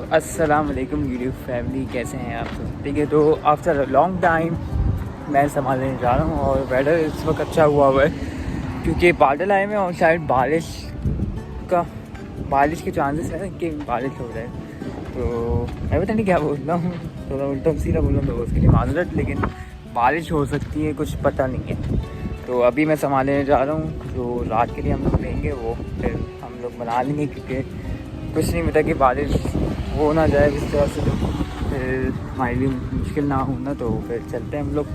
अस्सलाम वालेकुम YouTube family, कैसे हैं आप सब? ठीक है, तो आफ्टर लॉन्ग टाइम मैं संभालने जा रहा हूँ और वेदर इस वक्त अच्छा हुआ है क्योंकि बादल आए हुए हैं और शायद बारिश के चांसेस हैं कि बारिश हो जाए। तो मैं पता नहीं क्या बोल रहा हूँ, थोड़ा उल्टा सीधा बोल रहा हूँ, तो उसके लिए माजरत, लेकिन बारिश हो सकती है, कुछ पता नहीं है। तो अभी मैं संभालने जा रहा हूँ, जो रात के लिए हम लोग लेंगे वो फिर हम लोग बना लेंगे, क्योंकि कुछ नहीं पता कि बारिश हो ना जाए इस तरह से, तो फिर हमारे लिए मुश्किल ना हो ना। तो फिर चलते हैं हम लोग।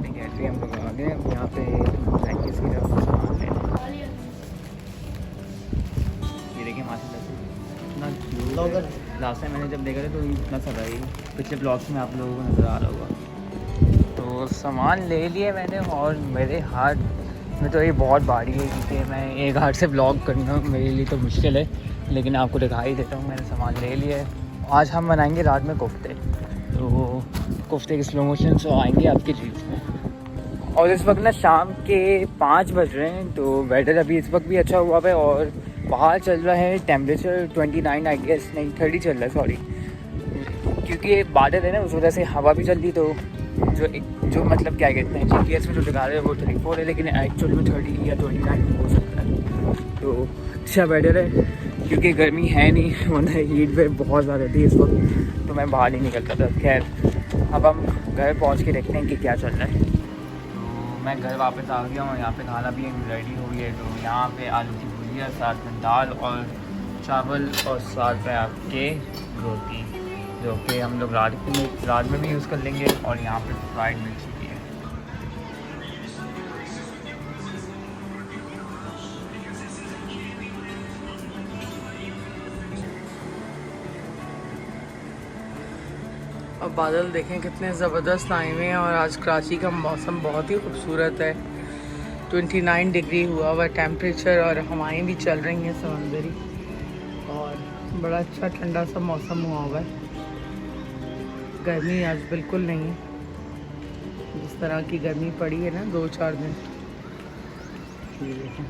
ठीक है, हम लोग आ गए यहाँ पे जाएंगे सीधा सामान लेने। ये देखिए माशाल्लाह इतना लास्ट टाइम मैंने जब देखा था तो इतना सा रही, पिछले ब्लॉग्स में आप लोगों को नज़र आ रहा होगा। तो सामान ले लिया मैंने और मेरे हाथ में तो ये बहुत भारी है क्योंकि मैं एक हाथ से ब्लॉग करना मेरे लिए तो मुश्किल है, लेकिन आपको दिखाई देता हूँ। मैंने सामान ले लिया है। आज हम बनाएंगे रात में कोफ्ते, तो कोफ्ते के स्लो मोशन से आएंगे आपकी रील्स में। और इस वक्त ना शाम के 5 बज रहे हैं, तो वेदर अभी इस वक्त भी अच्छा हुआ है और बाहर चल रहा है टेम्परेचर 29 आई गेस, नहीं 30 चल रहा है, सॉरी, क्योंकि बादल है ना उस वजह से हवा भी चल रही। तो जो मतलब क्या कहते हैं GPS में जो दिखा रहे हैं वो 34 है, लेकिन एक्चुअल में 30 या 29 हो सकता है। तो अच्छा बेटर है क्योंकि गर्मी है नहीं, वरना हीट वेव बहुत ज़्यादा थी इस वक्त, तो मैं बाहर नहीं निकलता था। खैर, अब हम घर पहुंच के देखते हैं कि क्या चल रहा है। तो मैं घर वापस आ गया हूँ, यहाँ पे खाना भी रेडी हो गया है। तो यहाँ पे आलू की भुजिया, साथ में दाल और चावल, और साथ में आपके रोटी, जो कि हम लोग रात में भी यूज़ कर लेंगे। और यहाँ पे फ्राइड मिर्ची भी है। अब बादल देखें कितने ज़बरदस्त आए हुए हैं और आज कराची का मौसम बहुत ही खूबसूरत है। 29 डिग्री हुआ हुआ टेम्परेचर और हवाएं भी चल रही हैं समंदरी, और बड़ा अच्छा ठंडा सा मौसम हुआ हुआ है। गर्मी आज बिल्कुल नहीं है, जिस तरह की गर्मी पड़ी है ना 2-4 दिन। ये देखें,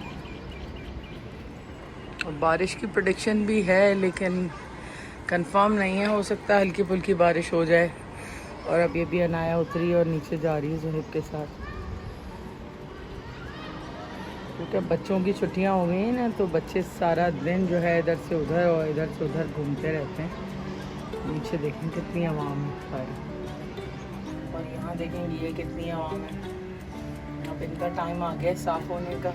और बारिश की प्रेडिक्शन भी है लेकिन कंफर्म नहीं है, हो सकता है हल्की फुल्की बारिश हो जाए। और अब ये भी अनाया उतरी और नीचे जा रही है ज़ुहैब के साथ, क्योंकि बच्चों की छुट्टियां हो गई हैं ना, तो बच्चे सारा दिन जो है इधर से उधर और इधर से उधर घूमते रहते हैं। नीचे देखें कितनी आवाम है सारी, और यहाँ देखेंगे ये कितनी आवाम है। अब इनका टाइम आ गया साफ़ होने का।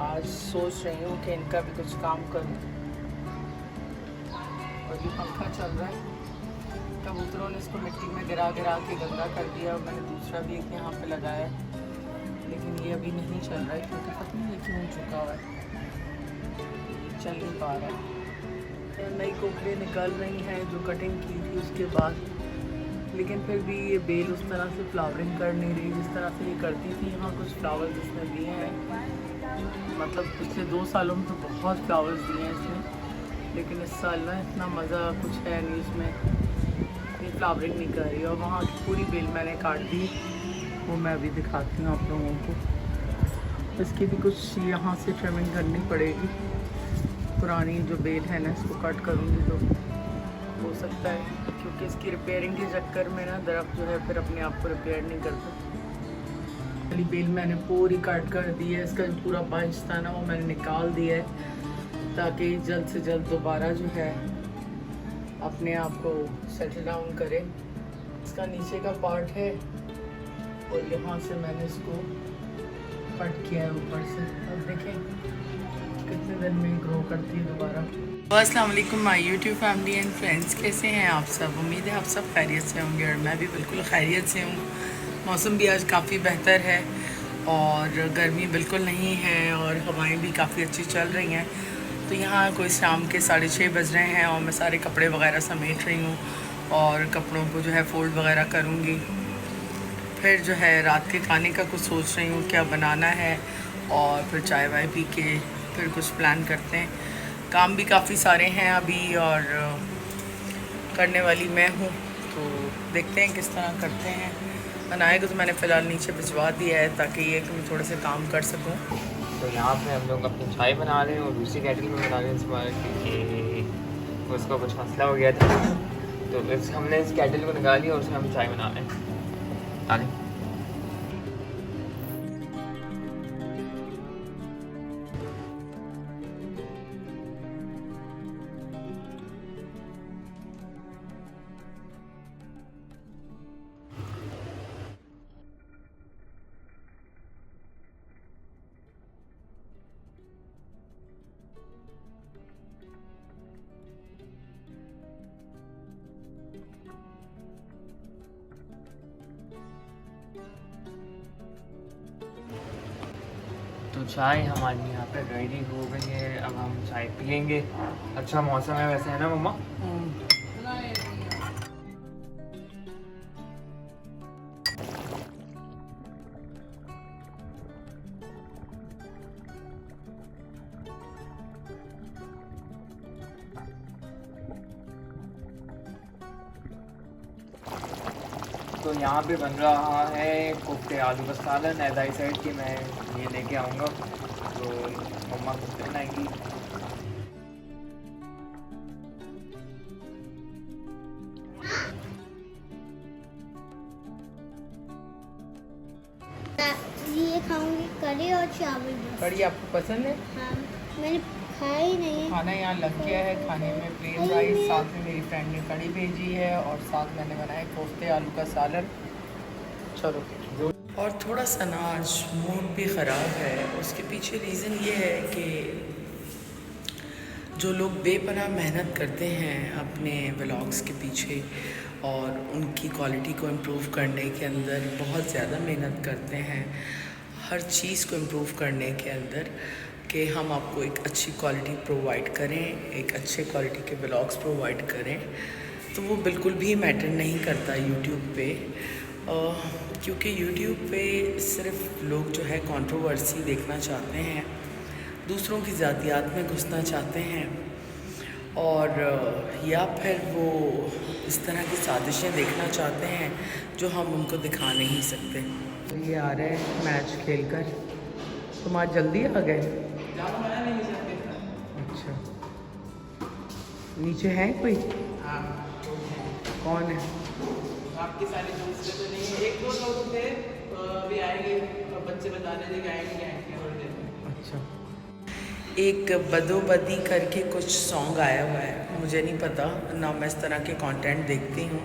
आज सोच रही हूँ कि इनका भी कुछ काम करूँ। और ये पंखा चल रहा है, कबूतरों ने इसको मिट्टी में गिरा के गंदा कर दिया। और मैंने दूसरा भी एक यहाँ पे लगाया, लेकिन ये अभी नहीं चल रहा है क्योंकि पता नहीं क्यों झुका हुआ है, चल नहीं पा रहा है। नई कोकड़े निकल रही हैं जो कटिंग की थी उसके बाद, लेकिन फिर भी ये बेल उस तरह से फ्लावरिंग कर नहीं रही जिस तरह से ये करती थी। यहाँ कुछ फ्लावर्स इसने दिए हैं, मतलब पिछले 2 सालों में तो बहुत फ्लावर्स दिए हैं इसने, लेकिन इस साल ना इतना मज़ा कुछ है नहीं इसमें, ये फ्लावरिंग नहीं कर रही। और वहाँ की पूरी बेल मैंने काट दी, वो मैं अभी दिखाती हूँ आप लोगों को। इसकी भी कुछ यहाँ से ट्रिमिंग करनी पड़ेगी, पुरानी जो बेल है ना इसको कट करूँगी तो हो सकता है, क्योंकि इसकी रिपेयरिंग के चक्कर में ना दरख्त जो है फिर अपने आप को रिपेयर नहीं करता। पहली बेल मैंने पूरी कट कर दी है, इसका जो पूरा बंच था ना वो मैंने निकाल दिया है ताकि जल्द से जल्द दोबारा जो है अपने आप को सेटल डाउन करे। इसका नीचे का पार्ट है और यहाँ से मैंने इसको कट किया है ऊपर से। अब देखें कितने दिन में ग्रो करती है दोबारा। अस्सलाम वालेकुम my YouTube family and friends, कैसे हैं आप सब? उम्मीद है आप सब खैरियत से होंगे और मैं भी बिल्कुल खैरियत से हूँ। मौसम भी आज काफ़ी बेहतर है और गर्मी बिल्कुल नहीं है और हवाएं भी काफ़ी अच्छी चल रही हैं। तो यहाँ कोई शाम के 6:30 बज रहे हैं और मैं सारे कपड़े वगैरह समेट रही हूँ और कपड़ों को जो है फोल्ड वगैरह करूँगी। फिर जो है रात के खाने का कुछ सोच रही हूँ क्या बनाना है, और फिर चाय वाय पी के फिर कुछ प्लान करते हैं। काम भी काफ़ी सारे हैं अभी और करने वाली मैं हूँ, तो देखते हैं किस तरह करते हैं। अनाया को तो मैंने फ़िलहाल नीचे भिजवा दिया है ताकि ये कि मैं थोड़े से काम कर सकूँ। तो यहाँ पे हम लोग अपनी चाय बना रहे हैं और दूसरी केटल में बना रहे हैं इस बार, क्योंकि उसका कुछ मसला हो गया था। तो हमने इस केटल को निकाल लिया और उसमें हम चाय बना रहे हैं। डालें। तो चाय हमारी यहाँ पे रेडी हो गई है, अब हम चाय पियेंगे। अच्छा मौसम है वैसे, है ना मम्मा? तो यहाँ पे बन रहा है कोफ्ते आलू का सालन। एज आई सेड कि मैं ये लेके आऊँगा, तो मम्मा कोफ्ते बनाएंगी। ये खाऊंगी कढ़ी और चावल बस। कढ़ी आपको पसंद है? हाँ, मैंने खाया ही नहीं है। खाना यहाँ लग गया है, खाने में प्लेन राइस, साथ में मेरी फ्रेंड ने कढ़ी भेजी है और साथ मैंने बनाया कोफ्ते आलू का सालन। चलो। और थोड़ा सा ना आज मूड भी ख़राब है। उसके पीछे रीज़न ये है कि जो लोग बेपनाह मेहनत करते हैं अपने व्लॉग्स के पीछे और उनकी क्वालिटी को इम्प्रूव करने के अंदर बहुत ज़्यादा मेहनत करते हैं, हर चीज़ को इम्प्रूव करने के अंदर, कि हम आपको एक अच्छी क्वालिटी प्रोवाइड करें, एक अच्छे क्वालिटी के व्लॉग्स प्रोवाइड करें, तो वो बिल्कुल भी मैटर नहीं करता यूट्यूब पे। क्योंकि यूट्यूब पे सिर्फ लोग जो है कंट्रोवर्सी देखना चाहते हैं, दूसरों की ज़ातियात में घुसना चाहते हैं, और या फिर वो इस तरह की साजिशें देखना चाहते हैं जो हम उनको दिखा नहीं सकते। तो ये आ रहे हैं मैच खेल कर। तुम आज जल्दी आ गए? अच्छा, नीचे है कोई? हाँ, कौन है? आपके सारे दोस्त तो नहीं है, एक दो लोग थे अभी आएंगे, बच्चे बता रहे थे कि आएंगे थोड़ी देर में। अच्छा, एक बदोबदी करके कुछ सॉन्ग आया हुआ है, मुझे नहीं पता ना, मैं इस तरह के कंटेंट देखती हूँ,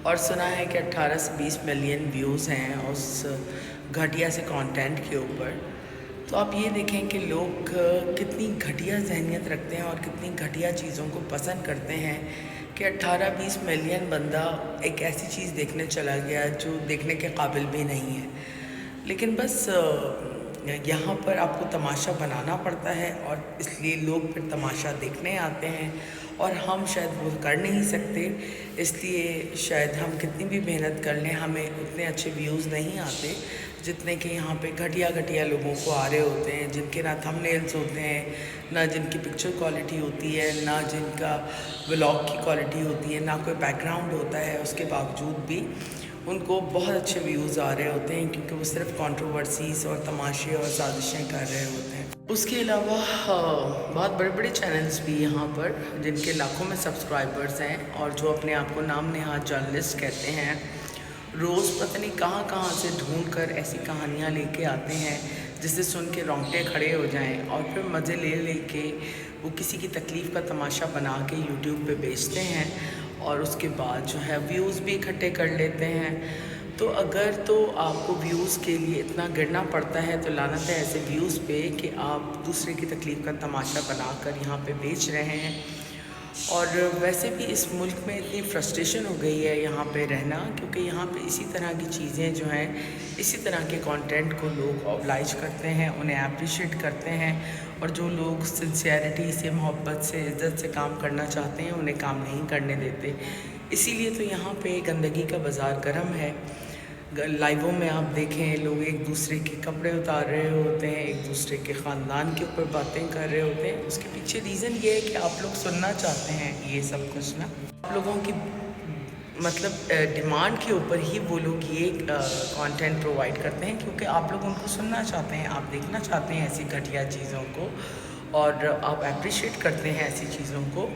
और सुना है कि 18 से 20 मिलियन व्यूज़ हैं उस घटिया से कंटेंट के ऊपर। तो आप ये देखें कि लोग कितनी घटिया जहनियत रखते हैं और कितनी घटिया चीज़ों को पसंद करते हैं कि 18-20 मिलियन बंदा एक ऐसी चीज़ देखने चला गया जो देखने के काबिल भी नहीं है। लेकिन बस यहाँ पर आपको तमाशा बनाना पड़ता है, और इसलिए लोग फिर तमाशा देखने आते हैं, और हम शायद वो कर नहीं सकते, इसलिए शायद हम कितनी भी मेहनत कर लें हमें उतने अच्छे व्यूज़ नहीं आते जितने कि यहाँ पे घटिया घटिया लोगों को आ रहे होते हैं, जिनके ना थंबनेल्स होते हैं, ना जिनकी पिक्चर क्वालिटी होती है, ना जिनका व्लॉग की क्वालिटी होती है, ना कोई बैकग्राउंड होता है। उसके बावजूद भी उनको बहुत अच्छे व्यूज़ आ रहे होते हैं, क्योंकि वो सिर्फ कंट्रोवर्सीज़ और तमाशे और साजिशें कर रहे होते हैं। उसके अलावा बहुत बड़े बड़े चैनल्स भी यहाँ पर, जिनके लाखों में सब्सक्राइबर्स हैं और जो अपने आप को नाम नेहाद जर्नलिस्ट कहते हैं, रोज़ पता नहीं कहाँ कहाँ से ढूंढ कर ऐसी कहानियाँ लेके आते हैं जिससे सुन के रोंगटे खड़े हो जाएं, और फिर मज़े ले लेके वो किसी की तकलीफ़ का तमाशा बना के यूट्यूब पे बेचते हैं, और उसके बाद जो है व्यूज़ भी इकट्ठे कर लेते हैं। तो अगर तो आपको व्यूज़ के लिए इतना गिरना पड़ता है तो लानत है ऐसे व्यूज़ पे कि आप दूसरे की तकलीफ़ का तमाशा बनाकर यहाँ पे बेच रहे हैं। और वैसे भी इस मुल्क में इतनी फ्रस्ट्रेशन हो गई है यहाँ पे रहना, क्योंकि यहाँ पे इसी तरह की चीज़ें जो हैं, इसी तरह के कंटेंट को लोग ऑब्लाइज करते हैं, उन्हें अप्रिशिएट करते हैं, और जो लोग सिंसियरिटी से, मोहब्बत से, इज़्ज़त से काम करना चाहते हैं उन्हें काम नहीं करने देते। इसीलिए तो यहाँ पे गंदगी का बाज़ार गर्म है। लाइवों में आप देखें लोग एक दूसरे के कपड़े उतार रहे होते हैं, एक दूसरे के ख़ानदान के ऊपर बातें कर रहे होते हैं। उसके पीछे रीज़न ये है कि आप लोग सुनना चाहते हैं ये सब कुछ ना। आप लोगों की मतलब डिमांड के ऊपर ही वो लोग ये कंटेंट प्रोवाइड करते हैं, क्योंकि आप लोग उनको सुनना चाहते हैं, आप देखना चाहते हैं ऐसी घटिया चीज़ों को, और आप अप्रिशिएट करते हैं ऐसी चीज़ों को,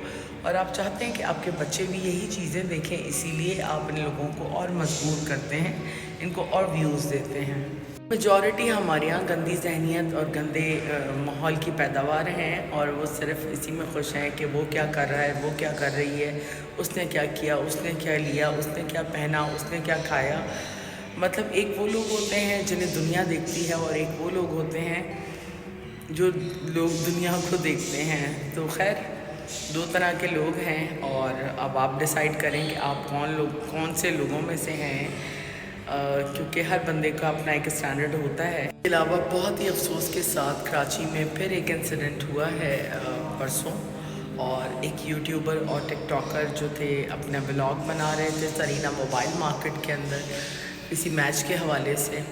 और आप चाहते हैं कि आपके बच्चे भी यही चीज़ें देखें, इसीलिए आप इन लोगों को और मजबूर करते हैं, इनको और व्यूज़ देते हैं। मेजॉरिटी हमारे यहाँ गंदी जहनीत और गंदे माहौल की पैदावार हैं, और वो सिर्फ इसी में खुश हैं कि वो क्या कर रहा है, वो क्या कर रही है, उसने क्या किया, उसने क्या लिया, उसने क्या पहना, उसने क्या खाया। मतलब एक वो लोग होते हैं जिन्हें दुनिया देखती है, और एक वो लोग होते हैं जो लोग दुनिया को देखते हैं। तो खैर, दो तरह के लोग हैं, और अब आप डिसाइड करें कि आप कौन से लोगों में से हैं, क्योंकि हर बंदे का अपना एक स्टैंडर्ड होता है। इसके अलावा बहुत ही अफसोस के साथ कराची में फिर एक इंसिडेंट हुआ है परसों, और एक यूट्यूबर और टिकटॉकर जो थे अपना व्लॉग बना रहे थे सरीना मोबाइल मार्केट के अंदर किसी मैच के हवाले से,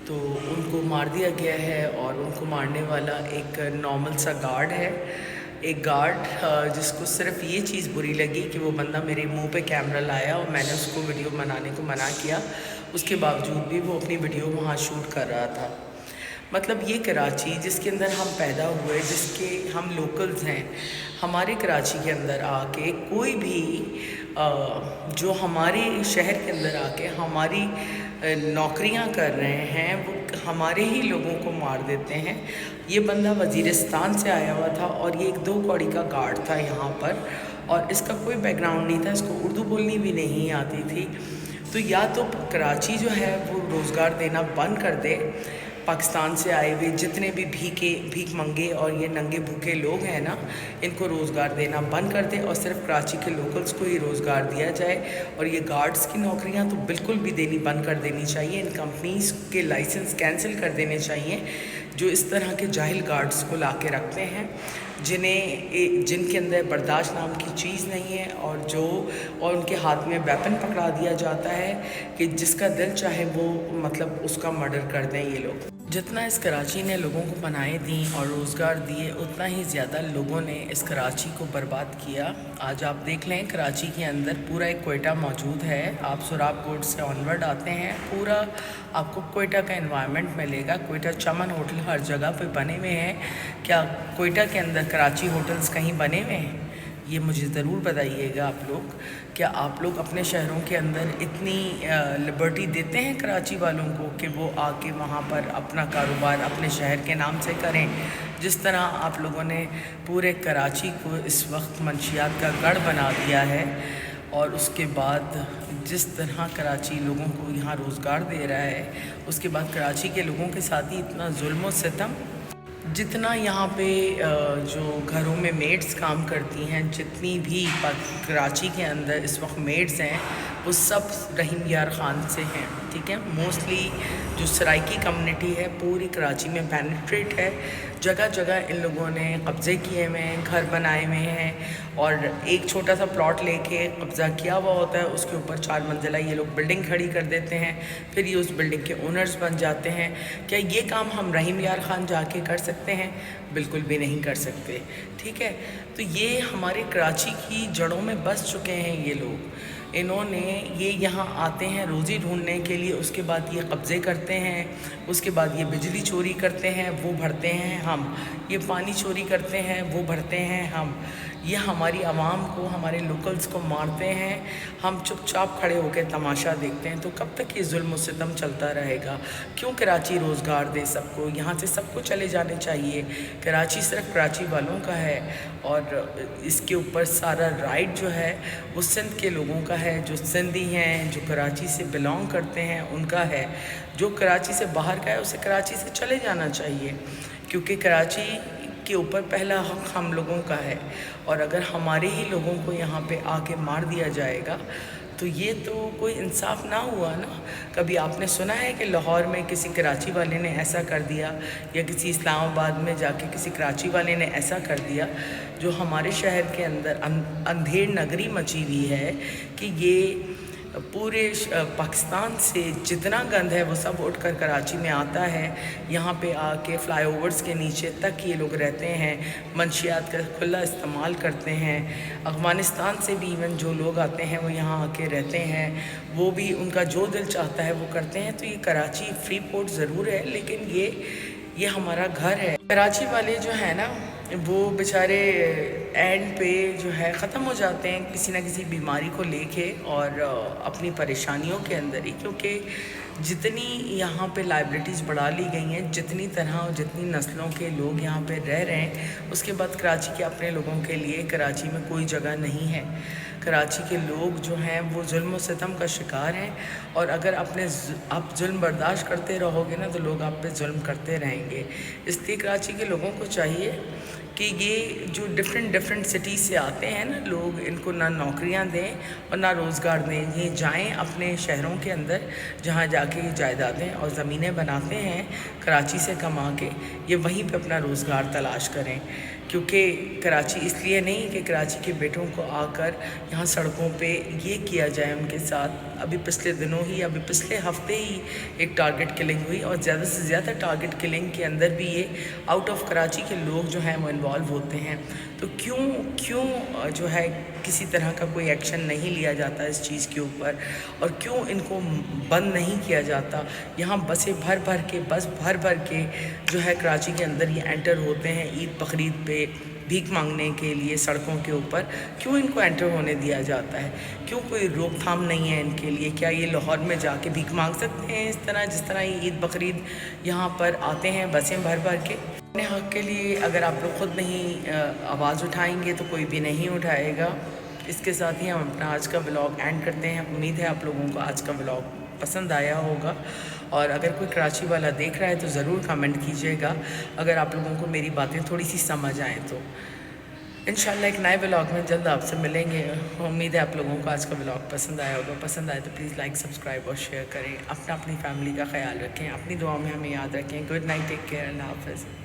तो उनको मार दिया गया है। और उनको मारने वाला एक नॉर्मल सा गार्ड है, एक गार्ड जिसको सिर्फ ये चीज़ बुरी लगी कि वो बंदा मेरे मुंह पे कैमरा लाया और मैंने उसको वीडियो बनाने को मना किया, उसके बावजूद भी वो अपनी वीडियो वहाँ शूट कर रहा था। मतलब ये कराची जिसके अंदर हम पैदा हुए, जिसके हम लोकल्स हैं, हमारे कराची के अंदर आके कोई भी जो हमारे शहर के अंदर आके हमारी नौकरियां कर रहे हैं, वो हमारे ही लोगों को मार देते हैं। ये बंदा वज़ीरिस्तान से आया हुआ था, और ये एक 2 कौड़ी का गार्ड था यहाँ पर, और इसका कोई बैकग्राउंड नहीं था, इसको उर्दू बोलनी भी नहीं आती थी। तो या तो कराची जो है वो रोज़गार देना बंद कर दे, पाकिस्तान से आए हुए जितने भी भीख मंगे और ये नंगे भूखे लोग हैं ना, इनको रोज़गार देना बंद कर दे, और सिर्फ कराची के लोकल्स को ही रोज़गार दिया जाए। और ये गार्ड्स की नौकरियां तो बिल्कुल भी देनी बंद कर देनी चाहिए। इन कंपनीज़ के लाइसेंस कैंसिल कर देने चाहिए जो इस तरह के जाहिल गार्ड्स को ला के रखते हैं, जिनके अंदर बर्दाश्त नाम की चीज़ नहीं है, और उनके हाथ में वेपन पकड़ा दिया जाता है कि जिसका दिल चाहे वो मतलब उसका मर्डर कर दें ये लोग। जितना इस कराची ने लोगों को पनाहें दी और रोज़गार दिए, उतना ही ज़्यादा लोगों ने इस कराची को बर्बाद किया। आज आप देख लें, कराची के अंदर पूरा एक कोयटा मौजूद है। आप सुराब कोट से ऑनवर्ड आते हैं, पूरा आपको कोयटा का एनवायरनमेंट मिलेगा। कोयटा चमन होटल हर जगह पे बने हुए हैं। क्या कोयटा के अंदर कराची होटल्स कहीं बने हुए हैं? ये मुझे ज़रूर बताइएगा आप लोग। क्या आप लोग अपने शहरों के अंदर इतनी लिबर्टी देते हैं कराची वालों को कि वो आके वहाँ पर अपना कारोबार अपने शहर के नाम से करें? जिस तरह आप लोगों ने पूरे कराची को इस वक्त मंशियात का गढ़ बना दिया है, और उसके बाद जिस तरह कराची लोगों को यहाँ रोज़गार दे रहा है, उसके बाद कराची के लोगों के साथ ही इतना जुल्म और सितम। जितना यहाँ पे जो घरों में मेड्स काम करती हैं, जितनी भी कराची के अंदर इस वक्त मेड्स हैं, वो सब रहीम यार ख़ान से हैं। ठीक है, मोस्टली जो सराइकी कम्युनिटी है पूरी कराची में पेनिट्रेट है। जगह जगह इन लोगों ने कब्ज़े किए हुए हैं, घर बनाए हुए हैं, और एक छोटा सा प्लॉट लेके कब्ज़ा किया हुआ होता है, उसके ऊपर 4 मंजिला ये लोग बिल्डिंग खड़ी कर देते हैं, फिर ये उस बिल्डिंग के ओनर्स बन जाते हैं। क्या ये काम हम रहीम यार ख़ान जाके कर सकते हैं? बिल्कुल भी नहीं कर सकते। ठीक है, तो ये हमारे कराची की जड़ों में बस चुके हैं ये लोग। इन्होंने ये यहाँ आते हैं रोज़ी ढूंढने के लिए, उसके बाद ये कब्ज़े करते हैं, उसके बाद ये बिजली चोरी करते हैं, वो भरते हैं हम, ये पानी चोरी करते हैं, वो भरते हैं हम, ये हमारी आवाम को, हमारे लोकल्स को मारते हैं, हम चुपचाप खड़े होकर तमाशा देखते हैं। तो कब तक ये जुल्म सितम चलता रहेगा? क्यों कराची रोज़गार दे सबको? यहाँ से सबको चले जाने चाहिए। कराची सिर्फ कराची वालों का है, और इसके ऊपर सारा राइट जो है वो सिंध के लोगों का है, जो सिंधी हैं, जो कराची से बिलोंग करते हैं उनका है। जो कराची से बाहर का है उसे कराची से चले जाना चाहिए, क्योंकि कराची के ऊपर पहला हक हम लोगों का है। और अगर हमारे ही लोगों को यहाँ पे आके मार दिया जाएगा तो ये तो कोई इंसाफ ना हुआ ना। कभी आपने सुना है कि लाहौर में किसी कराची वाले ने ऐसा कर दिया, या किसी इस्लामाबाद में जाके किसी कराची वाले ने ऐसा कर दिया? जो हमारे शहर के अंदर अंधेर नगरी मची हुई है कि ये पूरे पाकिस्तान से जितना गंद है वो सब उठकर कराची में आता है। यहाँ पे आके फ्लाईओवर्स के नीचे तक ये लोग रहते हैं, मंशियात का खुला इस्तेमाल करते हैं। अफ़गानिस्तान से भी इवन जो लोग आते हैं वो यहाँ आके रहते हैं, वो भी उनका जो दिल चाहता है वो करते हैं। तो ये कराची फ्री पोर्ट ज़रूर है, लेकिन ये हमारा घर है। कराची वाले जो है ना वो बेचारे एंड पे जो है ख़त्म हो जाते हैं किसी न किसी बीमारी को लेके और अपनी परेशानियों के अंदर ही, क्योंकि जितनी यहाँ पे लाइबिलिटीज़ बढ़ा ली गई हैं, जितनी तरह और जितनी नस्लों के लोग यहाँ पे रह रहे हैं, उसके बाद कराची के अपने लोगों के लिए कराची में कोई जगह नहीं है। कराची के लोग जो हैं वो जुल्म और सितम का शिकार हैं, और अगर आप जुल्म बर्दाश्त करते रहोगे ना तो लोग आप पे जुल्म करते रहेंगे। इसलिए कराची के लोगों को चाहिए कि ये जो डिफरेंट सिटीज़ से आते हैं ना लोग, इनको ना नौकरियां दें और ना रोज़गार दें। ये जाएं अपने शहरों के अंदर जहाँ जाके ये जायदादें और ज़मीनें बनाते हैं कराची से कमा के, ये वहीं पे अपना रोज़गार तलाश करें। क्योंकि कराची इसलिए नहीं कि कराची के बेटों को आकर यहाँ सड़कों पे ये किया जाए उनके साथ। अभी पिछले हफ्ते ही एक टारगेट किलिंग हुई, और ज़्यादा से ज़्यादा टारगेट किलिंग के अंदर भी ये आउट ऑफ कराची के लोग जो हैं वो इन्वॉल्व होते हैं। तो क्यों जो है किसी तरह का कोई एक्शन नहीं लिया जाता इस चीज़ के ऊपर, और क्यों इनको बंद नहीं किया जाता। यहाँ बसें बस भर के जो है कराची के अंदर ये एंटर होते हैं ईद बकरीद पे भीख मांगने के लिए सड़कों के ऊपर। क्यों इनको एंटर होने दिया जाता है? क्यों कोई रोकथाम नहीं है इनके लिए? क्या ये लाहौर में जाके भीख मांग सकते हैं इस तरह जिस तरह ये ईद बकरीद यहाँ पर आते हैं बसें भर के? अपने हक़ के लिए अगर आप लोग ख़ुद नहीं आवाज़ उठाएंगे तो कोई भी नहीं उठाएगा। इसके साथ ही हम अपना आज का व्लॉग एंड करते हैं। उम्मीद है आप लोगों को आज का व्लॉग पसंद आया होगा, और अगर कोई कराची वाला देख रहा है तो ज़रूर कमेंट कीजिएगा अगर आप लोगों को मेरी बातें थोड़ी सी समझ आएँ तो। इंशाल्लाह एक नए व्लॉग में जल्द आपसे मिलेंगे। उम्मीद है आप लोगों को आज का व्लॉग पसंद आया होगा। पसंद आए तो प्लीज़ लाइक, सब्सक्राइब और शेयर करें। अपनी फैमिली का ख्याल रखें, अपनी दुआ में हमें याद रखें। गुड नाइट, टेक केयर, अल्लाह हाफ़िज़।